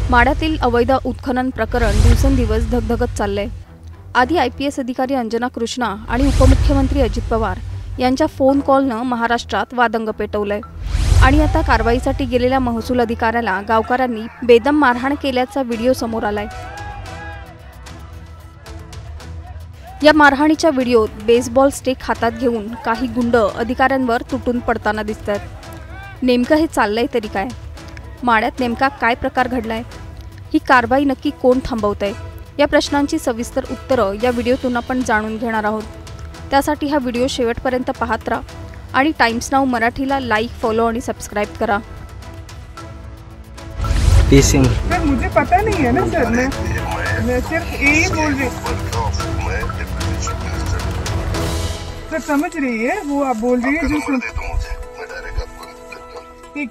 माड्यातील अवैध उत्खनन प्रकरण दिवसेंदिवस धगधगत चाललंय। आधी IPS अधिकारी अंजना कृष्णा आणि उपमुख्यमंत्री अजित पवार यांच्या फोन कॉलनं महाराष्ट्रात वादंग पेटवलंय आणि आता कारवाईसाठी गेलेल्या महसूल अधिकाऱ्याला गावकऱ्यांनी बेदम मारहाण केल्याचा व्हिडिओ समोर आलाय। या मारहाणीच्या व्हिडिओत बेसबॉल स्टिक हातात घेऊन काही गुंड अधिकाऱ्यांवर तुटून पडताना दिसतात। नेमकं हे चाललंय तरी काय? माड्यात नेमका काय प्रकार घडलाय? ही कारवाई नक्की कोण थांबवतंय? या प्रश्नांची सविस्तर उत्तरं या व्हिडिओतून आपण जाणून घेणार आहोत। त्यासाठी हा व्हिडिओ शेवटपर्यंत पाहत राहा आणि टाइम्स नाउ मराठीला लाईक, फॉलो आणि सबस्क्राइब करा। सर मुझे पता नहीं है ना सर, मैं सिर्फ यही बोल रही सर, समझ रही है वो आप बोल रही है जो सुन ठीक।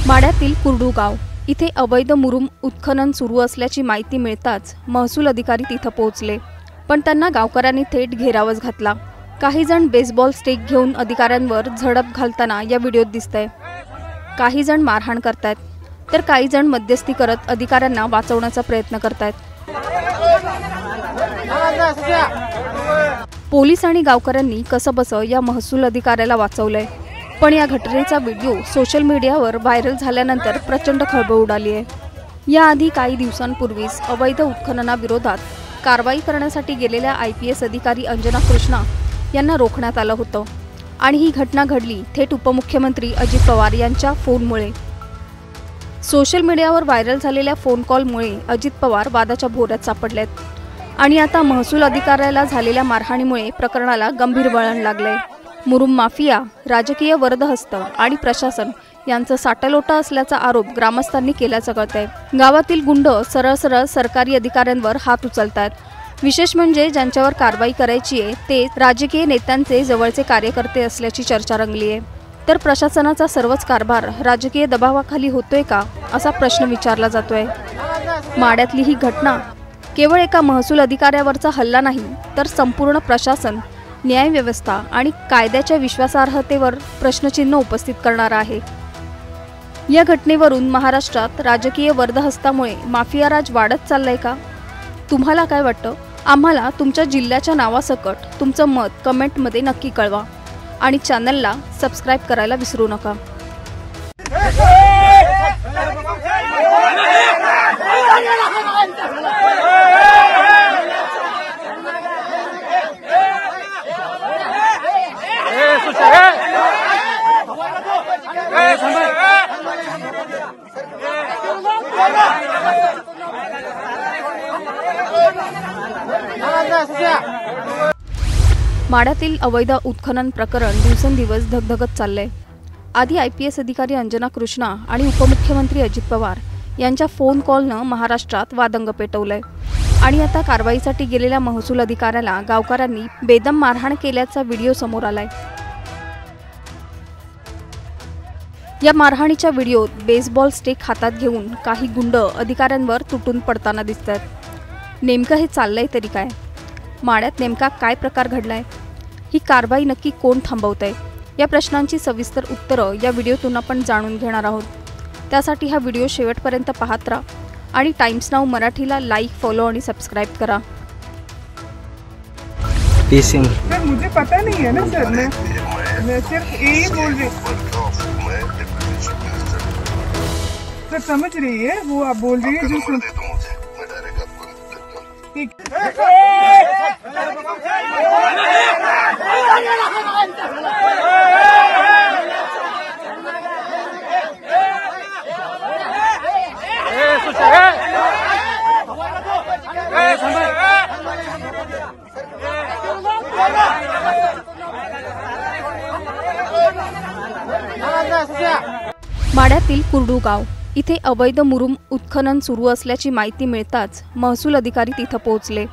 माड्यातील कुर्डू गाव इथे अवैध मुरुम उत्खनन सुरू असल्याची माहिती मिळताच महसूल अधिकारी तिथे पोहोचले, पण त्यांना गावकऱ्यांनी थेट घेरावच घातला। काही जण बेसबॉल स्टिक घेऊन अधिकाऱ्यांवर झडप घालताना या व्हिडिओत दिसतंय। काही जण मारहाण करतायत, तर काही जण मध्यस्थी करत अधिकाऱ्यांना वाचवण्याचा प्रयत्न करतायत। पोलीस आणि गावकऱ्यांनी कसंबसं या महसूल अधिकाऱ्याला वाचवलंय, पण या घटनेचा व्हिडिओ सोशल मीडियावर व्हायरल झाल्यानंतर प्रचंड खळबळ उडाली आहे। याआधी काही दिवसांपूर्वीच अवैध उत्खननाविरोधात कारवाई करण्यासाठी गेलेल्या IPS अधिकारी अंजना कृष्णा यांना रोखण्यात आलं होतं आणि ही घटना घडली थेट उपमुख्यमंत्री अजित पवार यांच्या फोनमुळे। सोशल मीडियावर व्हायरल झालेल्या फोन कॉलमुळे अजित पवार वादाच्या भोवऱ्यात सापडलेत आणि आता महसूल अधिकाऱ्याला झालेल्या मारहाणीमुळे प्रकरणाला गंभीर वळण लागलंय। मुरुम माफिया, राजकीय वर्दहस्त आणि प्रशासन यांचं साटलोटा असल्याचा आरोप ग्रामस्थांनी केल्याचं कळतंय। गावातील गुंड सरळ सरळ सरकारी अधिकाऱ्यांवर हात उचलतात। विशेष म्हणजे ज्यांच्यावर कारवाई करायची आहे ते राजकीय नेत्यांचे जवळचे कार्यकर्ते असल्याची चर्चा रंगली आहे। तर प्रशासनाचा सर्वच कारभार राजकीय दबावाखाली होतोय का, असा प्रश्न विचारला जातोय। माड्यातली ही घटना केवळ एका महसूल अधिकाऱ्यावरचा हल्ला नाही, तर संपूर्ण प्रशासन, न्यायव्यवस्था आणि कायद्याच्या विश्वासार्हतेवर प्रश्नचिन्ह उपस्थित करणार आहे। या घटनेवरून महाराष्ट्रात राजकीय वर्दहस्तामुळे माफियाराज वाढत चाललाय का? तुम्हाला काय वाटतं? आम्हाला तुमच्या जिल्ह्याच्या नावासकट तुमचं मत कमेंटमध्ये नक्की कळवा आणि चॅनलला सबस्क्राइब करायला विसरू नका। माड्यातील अवैध उत्खनन प्रकरण दिवसेंदिवस धगधगत चाललंय। आधी IPS अधिकारी अंजना कृष्णा आणि उपमुख्यमंत्री अजित पवार यांच्या फोन कॉलनं महाराष्ट्रात वादंग पेटवलंय आणि आता कारवाईसाठी गेलेल्या महसूल अधिकाऱ्याला गावकऱ्यांनी बेदम मारहाण केल्याचा व्हिडिओ समोर आलाय। या मारहाणीच्या व्हिडिओत बेसबॉल स्टिक हातात घेऊन काही गुंड अधिकाऱ्यांवर तुटून पडताना दिसतात। नेमकं हे चाललंय तरी काय? माड्यात नेमका काय प्रकार घडलाय? ही कारवाई नक्की कोण थांबवतंय? या प्रश्नांची सविस्तर उत्तरं या व्हिडिओतून आपण जाणून घेणार आहोत। त्यासाठी हा व्हिडिओ शेवटपर्यंत पाहत राहा आणि टाइम्स नाउ मराठीला लाईक, फॉलो आणि सबस्क्राइब करा। सर मुझे पता नहीं है ना सर, मैं सिर्फ यही बोल रही सर, समझ रही है वो आप बोल रही है जो सुन ठीक। माड्यातील कुर्डू गाव इथे अवैध मुरुम उत्खनन सुरू असल्याची माहिती मिळताच महसूल अधिकारी तिथे पोहोचले,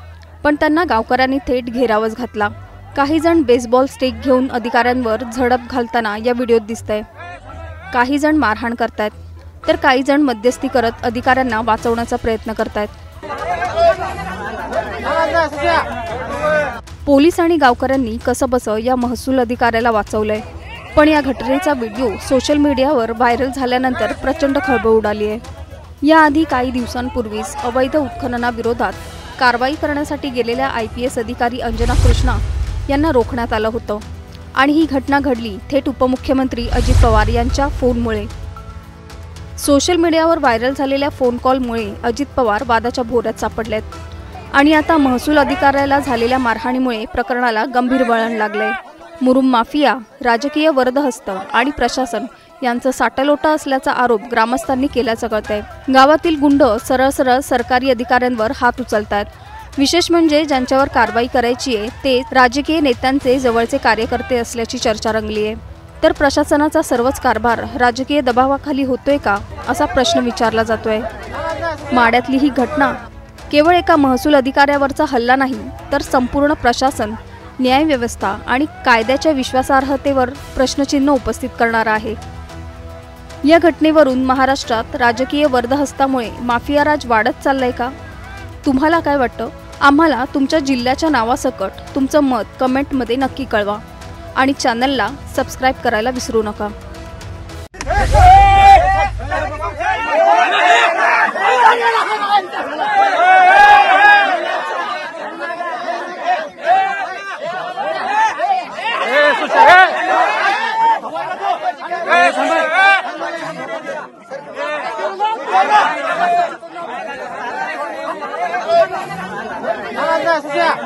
पण त्यांना गावकऱ्यांनी थेट घेरावच घातला। काही जण बेसबॉल स्टिक घेऊन अधिकाऱ्यांवर झडप घालताना या व्हिडिओत दिसतंय. काही जण मारहाण करतायत तर काही जण मध्यस्थी करत अधिकाऱ्यांना वाचवण्याचा प्रयत्न करतायत. पोलीस आणि गावकऱ्यांनी कसंबसं या महसूल अधिकाऱ्याला वाचवलंय. पण या घटनेचा व्हिडिओ सोशल मीडियावर व्हायरल झाल्यानंतर प्रचंड खळबळ उडाली आहे. याआधी काही दिवसांपूर्वीच अवैध उत्खननाविरोधात कारवाई करण्यासाठी गेलेल्या IPS अधिकारी अंजना कृष्णा यांना रोखण्यात आलं होतं आणि ही घटना घडली थेट उपमुख्यमंत्री अजित पवार यांच्या फोनमुळे. सोशल मीडियावर व्हायरल झालेल्या फोन कॉलमुळे अजित पवार वादाच्या भोवऱ्यात सापडलेत आणि आता महसूल अधिकाऱ्याला झालेल्या मारहाणीमुळे प्रकरणाला गंभीर वळण लागलंय. मुरुम माफिया, राजकीय वरदहस्त आणि प्रशासन यांचं साटलोटा असल्याचा आरोप ग्रामस्थांनी केल्याचं कळतंय. गावातील गुंड सरळ सरळ सरकारी अधिकाऱ्यांवर हात उचलतात. विशेष म्हणजे ज्यांच्यावर कारवाई करायची आहे ते राजकीय नेत्यांचे जवळचे कार्यकर्ते असल्याची चर्चा रंगली आहे. तर प्रशासनाचा सर्वच कारभार राजकीय दबावाखाली होतोय का असा प्रश्न विचारला जातोय. माड्यातली ही घटना केवळ एका महसूल अधिकाऱ्यावरचा हल्ला नाही तर संपूर्ण प्रशासन, न्यायव्यवस्था आणि कायद्याच्या विश्वासार्हतेवर प्रश्नचिन्ह उपस्थित करणारा आहे. या घटनेवरून महाराष्ट्रात राजकीय वर्दहस्तामुळे माफियाराज वाढत चाललाय का? तुम्हाला काय वाटतं? आम्हाला तुमच्या जिल्ह्याच्या नावासकट तुमचं मत कमेंटमध्ये नक्की कळवा आणि चॅनलला सबस्क्राईब करायला विसरू नका. Gracias.